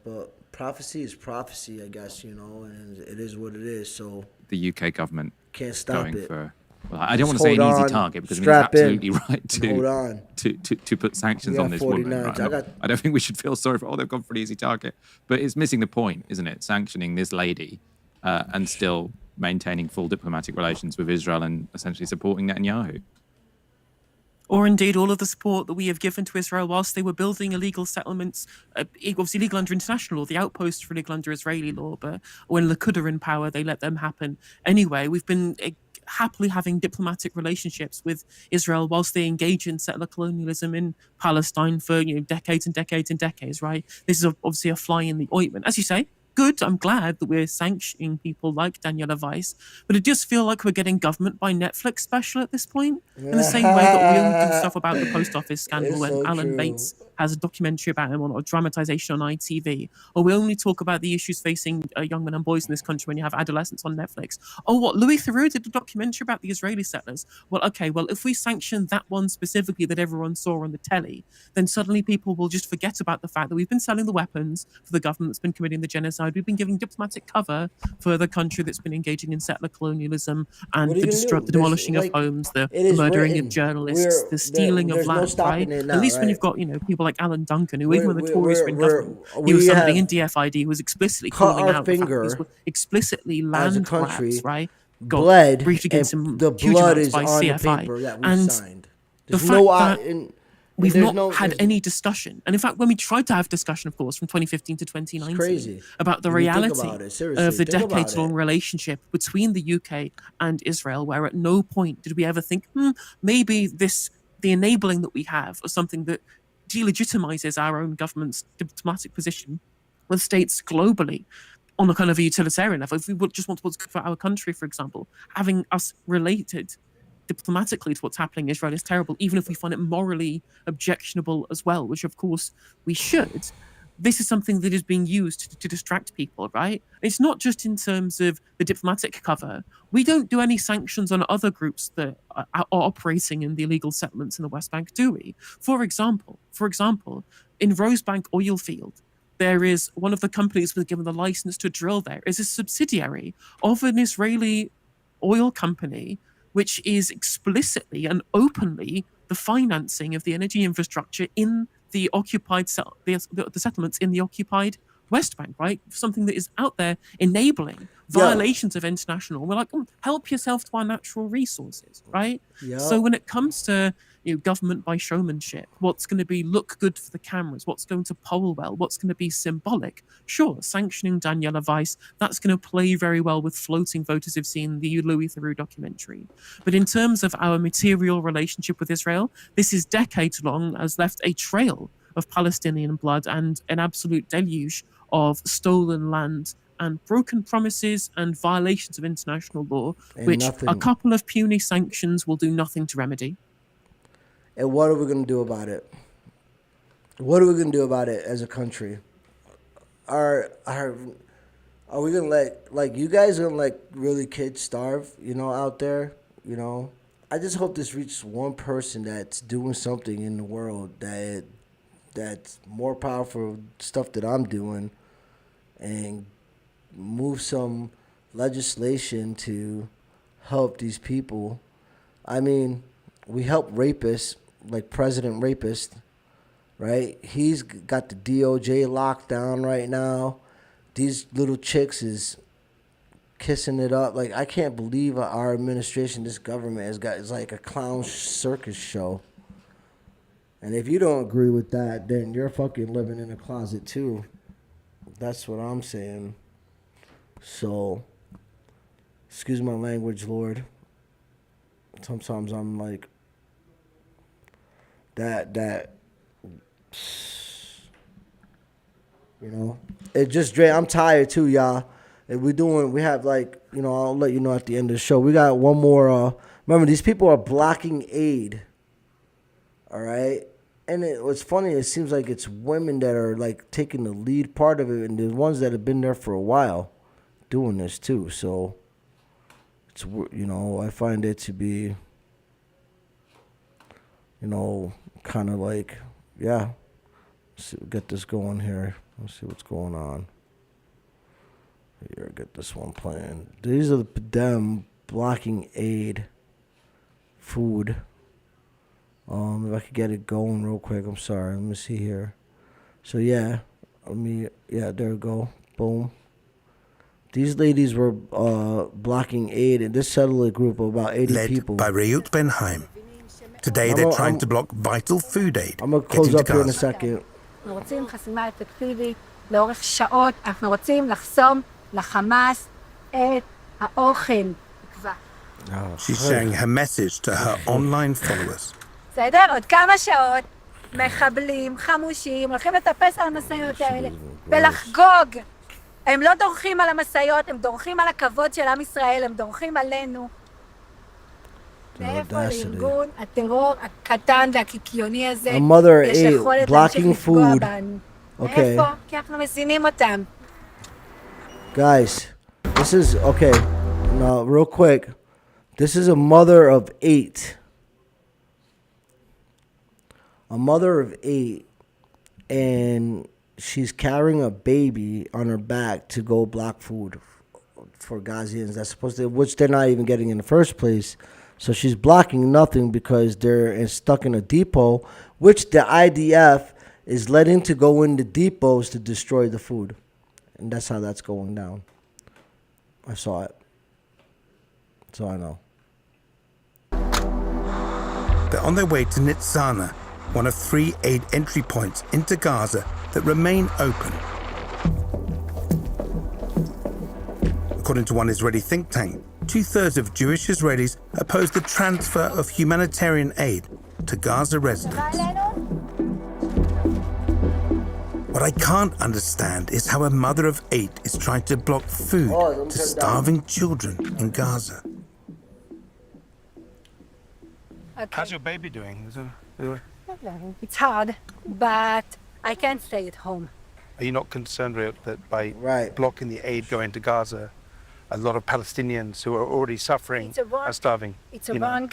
but prophecy is prophecy, I guess, and it is what it is. So the UK government can't stop going it. Well, I don't want to say an easy target, because it's absolutely right to put sanctions on this woman. Right? I don't think we should feel sorry for, they've gone for an easy target. But it's missing the point, isn't it? Sanctioning this lady and still maintaining full diplomatic relations with Israel and essentially supporting Netanyahu. Or indeed all of the support that we have given to Israel whilst they were building illegal settlements, obviously legal under international law, the outposts were legal under Israeli law, but when Likud are in power, they let them happen. Anyway, we've been happily having diplomatic relationships with Israel whilst they engage in settler colonialism in Palestine for decades and decades and decades, right? This is obviously a fly in the ointment. As you say, good. I'm glad that we're sanctioning people like Daniella Weiss, but it does feel like we're getting government by Netflix special at this point. In the same way that we only do stuff about the post office scandal when so Alan true. Bates has a documentary about him or a dramatization on ITV, or we only talk about the issues facing young men and boys in this country when you have adolescents on Netflix. Oh, what, Louis Theroux did a documentary about the Israeli settlers? Well, okay, well, if we sanction that one specifically that everyone saw on the telly, then suddenly people will just forget about the fact that we've been selling the weapons for the government that's been committing the genocide. We've been giving diplomatic cover for the country that's been engaging in settler colonialism and the demolishing of homes, the murdering of journalists, the stealing of land, right? At least when you've got, people like Alan Duncan, who even when the Tories were in government, he was somebody in DFID who was explicitly calling out the fact that these were explicitly land grabs, right? Blood, briefed against some the huge blood amounts is by on CFI. the paper that we And signed. the There's fact that we've not had any discussion. And in fact, when we tried to have discussion, of course, from 2015 to 2019 about the reality of the decades-long relationship between the UK and Israel, where at no point did we ever think, maybe the enabling that we have of something that delegitimizes our own government's diplomatic position with states globally on a kind of a utilitarian level. If we would just want what's good for our country, for example, having us related diplomatically to what's happening in Israel is terrible, even if we find it morally objectionable as well, which of course we should. This is something that is being used to distract people, right? It's not just in terms of the diplomatic cover. We don't do any sanctions on other groups that are operating in the illegal settlements in the West Bank, do we? For example, in Rosebank oil field, there is one of the companies that was given the license to drill there is a subsidiary of an Israeli oil company, which is explicitly and openly the financing of the energy infrastructure in the occupied the settlements in the occupied West Bank, right? Something that is out there enabling violations of international. We're like, help yourself to our natural resources, right? Yeah. So when it comes to government by showmanship, what's going to be look good for the cameras, what's going to poll well, what's going to be symbolic, sure, sanctioning Daniella Weiss, that's going to play very well with floating voters who've seen the Louis Theroux documentary. But in terms of our material relationship with Israel, this is decades long, has left a trail of Palestinian blood and an absolute deluge of stolen land and broken promises and violations of international law, which a couple of puny sanctions will do nothing to remedy. And what are we going to do about it? What are we going to do about it as a country? Are we going to let, you guys going to let really kids starve, out there, I just hope this reaches one person that's doing something in the world that's more powerful stuff that I'm doing and move some legislation to help these people. I mean, we help rapists, like President Rapist, right? He's got the DOJ locked down right now. These little chicks is kissing it up. Like, I can't believe our administration, this government is like a clown circus show. And if you don't agree with that, then you're fucking living in a closet too. That's what I'm saying. So, excuse my language, Lord. Sometimes I'm like, it just I'm tired too, y'all. And we have like, I'll let you know at the end of the show. We got one more, remember these people are blocking aid. All right. And what's funny, it seems like it's women that are like taking the lead part of it, and the ones that have been there for a while doing this too. So it's, I find it to be, kind of like, yeah. Let's see, get this going here. Let's see what's going on. Here, get this one playing. These are them blocking aid, food. If I could get it going real quick, I'm sorry. Let me see here. So there we go. Boom. These ladies were blocking aid, and this settler group of about 80 people. Led by Reut Ben-Haim. Today they're trying to block vital food aid. I'm going to close up here in a second. אנחנו רוצים חסימה אפקטיבית לאורך שעות. אנחנו רוצים לחסום לחמאס את האוכל. She's sharing her message to her online followers. בסדר? עוד כמה שעות מחבלים, חמושים, הולכים לטפס על המשאיות האלה ולחגוג הם לא דורכים על המשאיות, הם דורכים על הכבוד של עם ישראל, הם דורכים עלינו. מאיפה לארגון הטרור הקטן והקיקיוני הזה יש יכולת להמשיך לפגוע בנו? מאיפה? כי אנחנו מזינים אותם. Guys, this is, okay, now real quick. This is a mother of 8. A mother of 8, and she's carrying a baby on her back to go block food for Gazians. That's supposed to, which they're not even getting in the first place. So she's blocking nothing because they're stuck in a depot, which the IDF is letting to go into depots to destroy the food. And that's how that's going down. I saw it. So I know. They're on their way to Nitzana, one of 3 aid entry points into Gaza that remain open. According to one Israeli think tank, 2/3 of Jewish Israelis oppose the transfer of humanitarian aid to Gaza residents. What I can't understand is how a mother of 8 is trying to block food to starving children in Gaza. Okay. How's your baby doing? It's hard, but I can't stay at home. Are you not concerned that by blocking the aid going to Gaza, a lot of Palestinians who are already suffering are starving? It's a wrong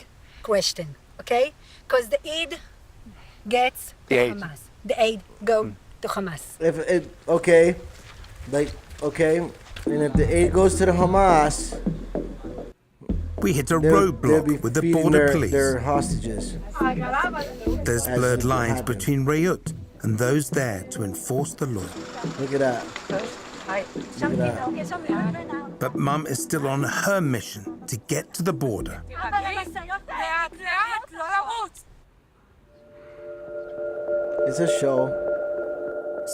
question, okay? Because the aid gets to Hamas. The aid goes to Hamas. If it, okay, and if the aid goes to the Hamas, we hit a roadblock with the border police. Their hostages. There's blurred lines between Reut and those there to enforce the law. Look at that. But Mum is still on her mission to get to the border. It's a show.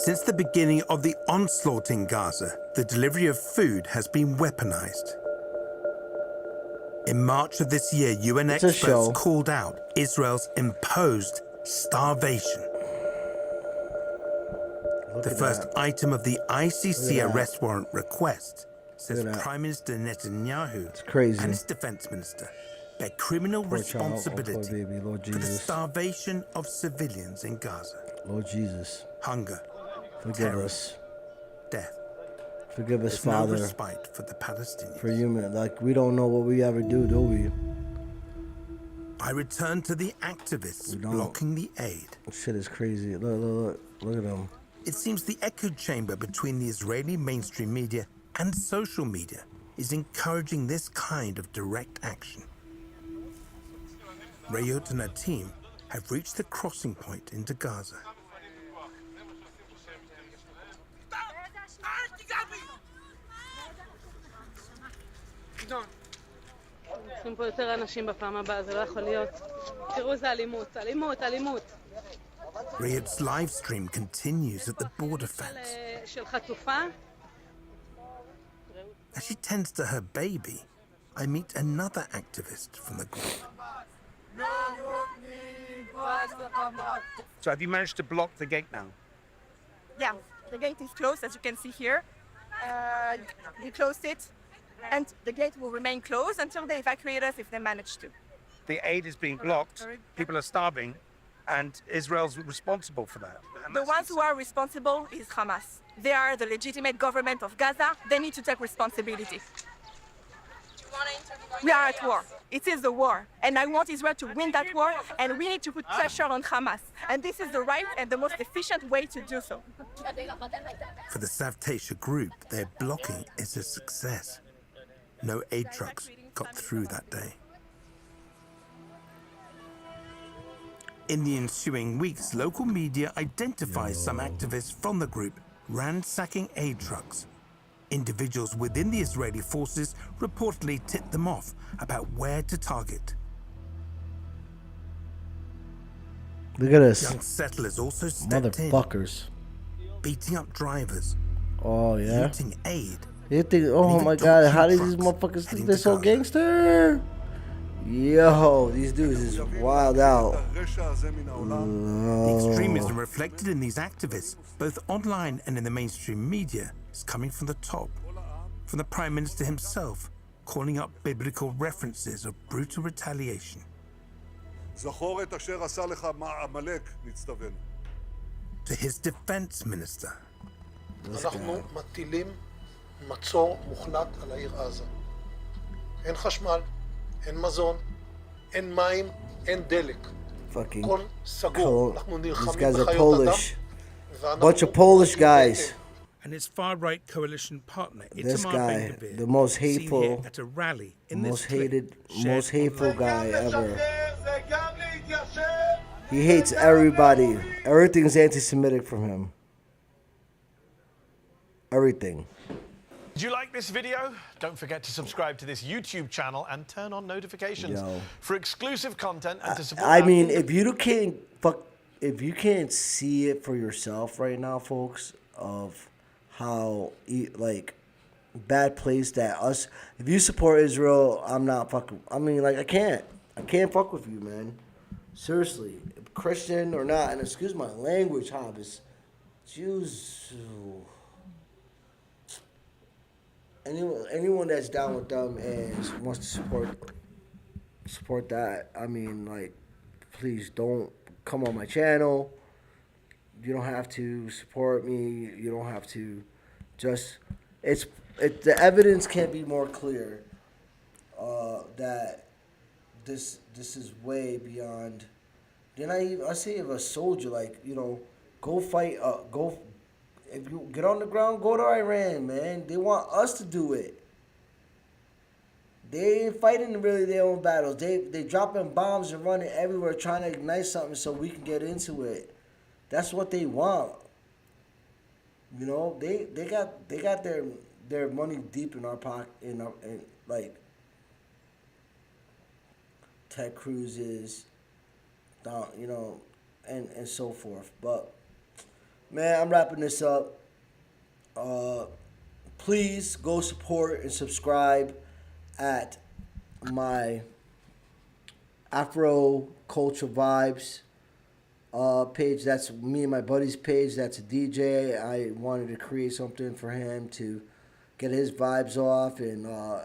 Since the beginning of the onslaught in Gaza, the delivery of food has been weaponized. In March of this year, UN experts called out Israel's imposed starvation. The first item of the ICC arrest warrant request says Prime Minister Netanyahu and his defense minister bear criminal responsibility for the starvation of civilians in Gaza. Lord Jesus, hunger, forgive us, death. Forgive us, There's Father, no respite for the Palestinians. For human, like we don't know what we ever do we? I return to the activists blocking the aid. Shit is crazy. Look at them. It seems the echo chamber between the Israeli mainstream media and social media is encouraging this kind of direct action. Reut and her team have reached the crossing point into Gaza. צריכים פה יותר אנשים בפעם הבאה, זה לא יכול להיות. תראו, זה אלימות, אלימות, אלימות. Reut's live stream continues at the border fence. של חטופה. As she tends to her baby, I meet another activist from the group. So have you managed to block the gate now? Yeah, the gate is closed, as you can see here. We closed it, and the gate will remain closed until they evacuate us if they manage to. The aid is being blocked, people are starving, and Israel's responsible for that. The ones who are responsible is Hamas. They are the legitimate government of Gaza. They need to take responsibility. We are at war. It is a war. And I want Israel to win that war, and we need to put pressure on Hamas. And this is the right and the most efficient way to do so. For the Savtasha group, their blocking is a success. No aid trucks got through that day. In the ensuing weeks, local media identifies some activists from the group ransacking aid trucks. Individuals within the Israeli forces reportedly tipped them off about where to target. Look at this. Young settlers also stepped Motherfuckers. in, beating up drivers. Oh, yeah? Looting aid. You think, oh my God, how do these motherfuckers think they're so gangster? Yo, these dudes is wild out. The extremism reflected in these activists, both online and in the mainstream media, threats coming from the top, from the Prime Minister himself, calling up biblical references of brutal retaliation. To his defense minister. אנחנו מטילים מצור מוחלט על העיר עזה. אין חשמל, אין מזון, אין מים, אין דלק. הכל סגור. אנחנו נלחמים בחיות אדם. Bunch of Polish guys. And his far-right coalition partner, This guy, the most hateful, at a rally in most this hated, most hateful guy ever. He hates everybody. Everything is anti-Semitic from him. Everything. Did you like this video? Don't forget to subscribe to this YouTube channel and turn on notifications for exclusive content and to support. I mean, if you can't see it for yourself right now, folks, of how like bad place that us. If you support Israel, I'm not fucking. I mean, like I can't fuck with you, man. Seriously, Christian or not, and excuse my language, Hobbs. Jews. Anyone that's down with them and wants to support that, I mean, like, please don't come on my channel. You don't have to support me. You don't have to just, the evidence can't be more clear that this is way beyond. Then I say if a soldier, like, go fight, if you get on the ground, go to Iran, man. They want us to do it. They ain't fighting really their own battles. They dropping bombs and running everywhere trying to ignite something so we can get into it. That's what they want. They got their money deep in our pocket, in like Ted Cruz's, and so forth. But man, I'm wrapping this up. Please go support and subscribe at my Afro Culture Vibes page. That's me and my buddy's page. That's a DJ. I wanted to create something for him to get his vibes off, and I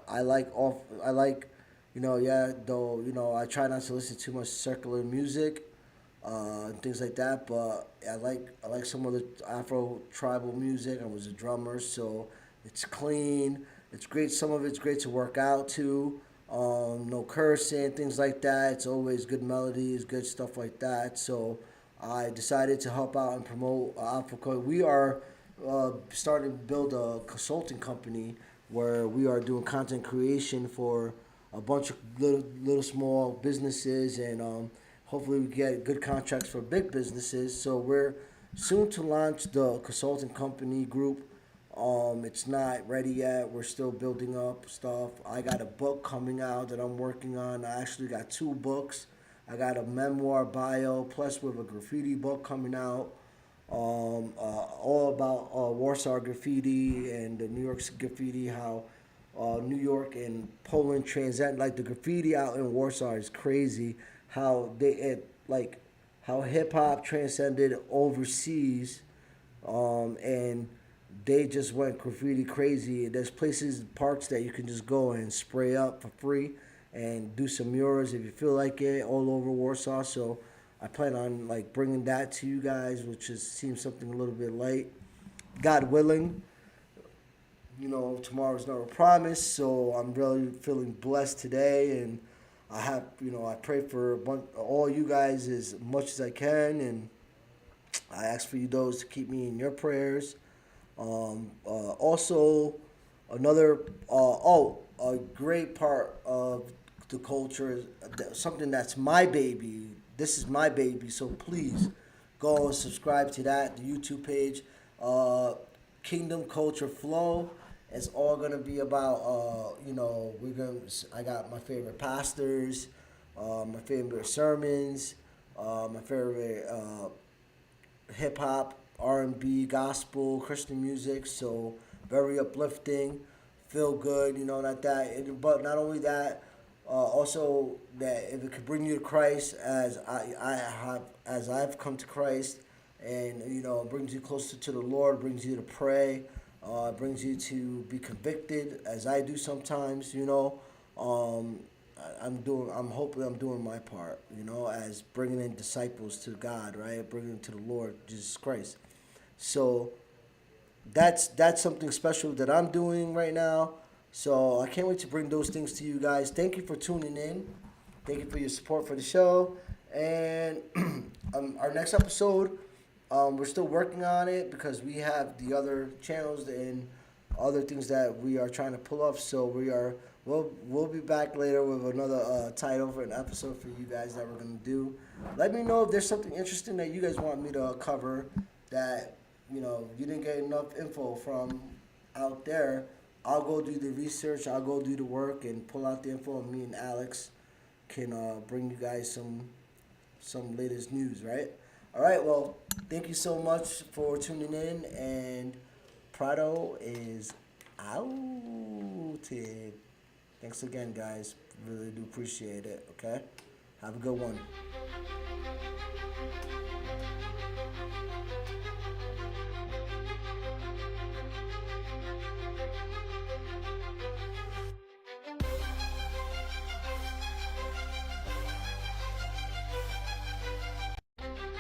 try not to listen to too much circular music. And things like that, but I like some of the Afro tribal music. I was a drummer, so it's clean. It's great. Some of it's great to work out to. No cursing, things like that. It's always good melodies, good stuff like that. So I decided to help out and promote Africa. We are starting to build a consulting company where we are doing content creation for a bunch of little small businesses, and hopefully we get good contracts for big businesses. So we're soon to launch the consulting company group. It's not ready yet. We're still building up stuff. I got a book coming out that I'm working on. I actually got 2 books. I got a memoir bio, plus with a graffiti book coming out, all about Warsaw graffiti and the New York graffiti, how New York and Poland transcend. Like the graffiti out in Warsaw is crazy. How how hip hop transcended overseas, and they just went graffiti crazy. There's places, parks that you can just go and spray up for free and do some murals if you feel like it all over Warsaw. So I plan on bringing that to you guys, which seems something a little bit late. God willing, tomorrow's not a promise. So I'm really feeling blessed today, and I pray for all you guys as much as I can, and I ask for you those to keep me in your prayers. Also, a great part of the culture is something that's my baby. This is my baby, so please go and subscribe to that, the YouTube page, Kingdom Culture Flow. It's all gonna be about, I got my favorite pastors, my favorite sermons, my favorite hip hop, R&B, gospel, Christian music. So very uplifting, feel good, like that. But not only that, also that if it could bring you to Christ, as I've come to Christ, and brings you closer to the Lord, brings you to pray. It brings you to be convicted, as I do sometimes. I'm hoping I'm doing my part, as bringing in disciples to God, right? Bringing them to the Lord Jesus Christ. So that's something special that I'm doing right now. So I can't wait to bring those things to you guys. Thank you for tuning in. Thank you for your support for the show. And our next episode, we're still working on it because we have the other channels and other things that we are trying to pull off. So we'll be back later with another title for an episode for you guys that we're gonna do. Let me know if there's something interesting that you guys want me to cover that you didn't get enough info from out there. I'll go do the research. I'll go do the work and pull out the info. And me and Alex can bring you guys some latest news, right? All right. Well, thank you so much for tuning in. And Prado is out. Thanks again, guys. Really do appreciate it. Okay. Have a good one.